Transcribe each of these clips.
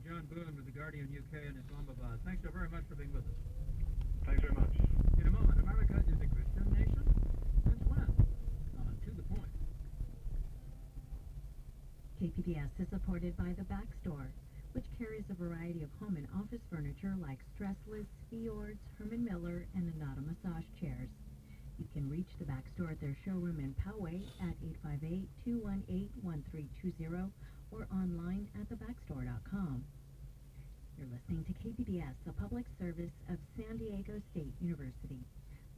John Boone with the Guardian UK in Islamabad. Thanks so very much for being with us. Thanks very much. In a moment, America is a Christian nation? Since when? To the point. KPBS is supported by The Backstore, which carries a variety of home and office furniture like Stressless, Fjords, Herman Miller, and Anata massage chairs. You can reach The Backstore at their showroom in Poway at 858-218-1320 or online at thebackstore.com. You're listening to KPBS, the public service of San Diego State University.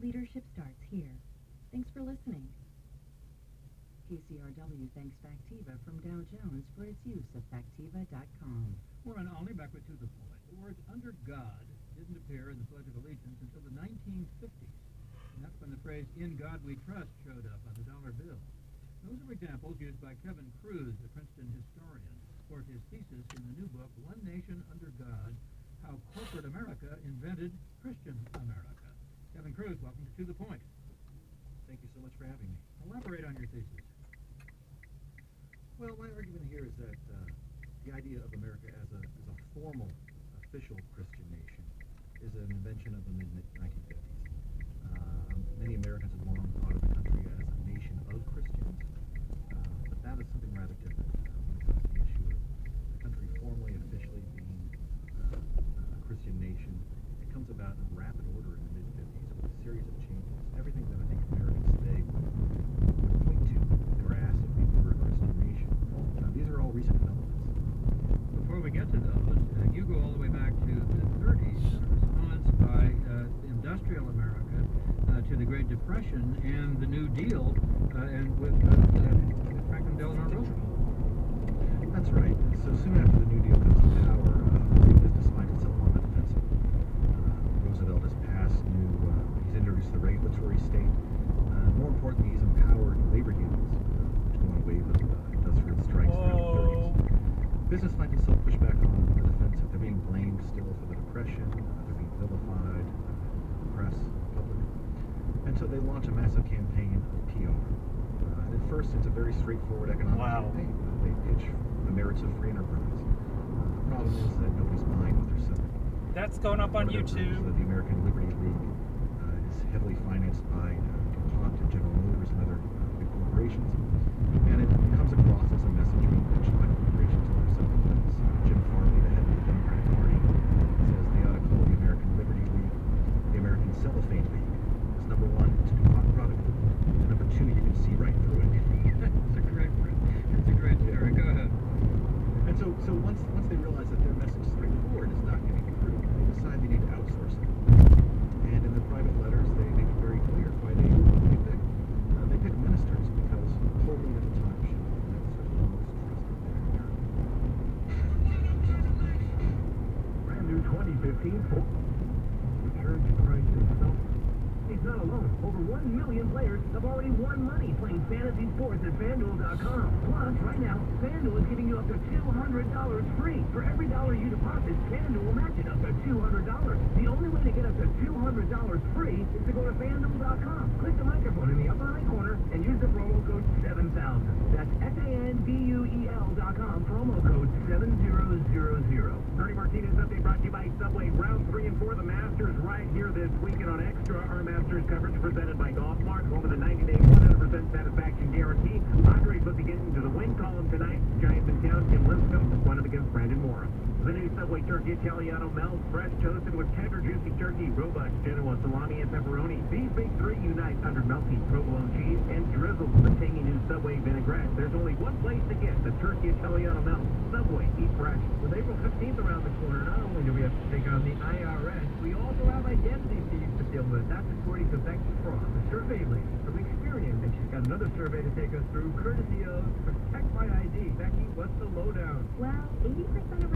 Leadership starts here. Thanks for listening. KCRW thanks Factiva from Dow Jones for its use of Factiva.com. We're on Olney, back with To the Point. The words "under God" didn't appear in the Pledge of Allegiance until the 1950s. And that's when the phrase "In God We Trust" showed up on the dollar bill. Those are examples used by Kevin Cruz, a Princeton historian, for his thesis in the new book, One Nation Under God, How Corporate America Invented Christian America. Kevin Cruz, welcome to the Point. Thank you so much for having me. Elaborate on your thesis. Well, my argument here is that the idea of America as a formal, official Christian nation is an invention of the mid-1950s. Many Americans have long thought of the country as a nation of Christians, but that is something rather different when it comes to the issue of the country formally, officially being a Christian nation. It comes about in rapid order in the mid-50s with a series of changes. Everything that I think Americans today would point to if they were asked if we were a Christian nation. These are all recent developments. Before we get to those, you go all the way back to the 30s, a response by industrial America to the Great Depression and the New Deal, and with Franklin Delano Roosevelt. That's right. So soon after the New Deal comes to power, business finds itself on the defensive. Roosevelt has passed he's introduced the regulatory state. More importantly, he's empowered labor unions, which go on a wave of industrial strikes throughout the 30s. Business finds itself pushed back on the defensive. They're being blamed still for the Depression. They're being vilified, press, public. And so they launch a massive campaign of PR. And at first, it's a very straightforward economic campaign. They pitch the merits of free enterprise. The problem is that nobody's buying what they're selling. That's going up on YouTube. The American Liberty League is heavily financed by DuPont and General Motors and other big corporations. And it comes across as a message being pushed by corporations on their selling things. Jim Farley, the head of the Democratic Party, says they ought to call the American Liberty League the American Cellophane League. Because number one, it's a DuPont product, and number two, you can see right through it. It's a great theory. Go ahead. And so once they realize that their message straightforward is not getting through, they decide they need to outsource it. And in the private letters, they make it very clear why they pick. They pick ministers because holy at the time should be the ministers the most trusted in America. Brand new 2015 Ford. The Church of Christ itself. He's not alone. Over 1 million players have already won money playing fantasy sports at FanDuel.com. Plus, right now, FanDuel is giving you up to $200 free. For every dollar you deposit, FanDuel will match it up to $200. The only way to get up to $200 free is to go to FanDuel.com. Click the microphone in the upper right corner and use the promo code 7000. That's FANDUEL.com, promo code 7000. Ernie Martinez update brought to you by Subway. Round 3 and 4, the Masters right here this weekend on Extra. Our Masters coverage presented by GolfMart, home of the 90-day 100% satisfaction guarantee. Padres looking into the win column tonight. Giants in town. Tim Lincecum won it against Brandon Morrow. The new Subway Turkey Italiano melts, fresh toasted with tender, juicy turkey, robust Genoa salami and pepperoni. These big three unite under melty provolone cheese and drizzled with the tangy new Subway vinaigrette. There's only one place to get the Turkey Italiano melt. Subway, eat fresh. With April 15th around the corner, not only do we have to take on the IRS, we also have identity thieves to deal with. That's according to Becky Frost, the survey lady from Experian. And she's got another survey to take us through, courtesy of Protect My ID. Becky, what's the lowdown? Well, 80% of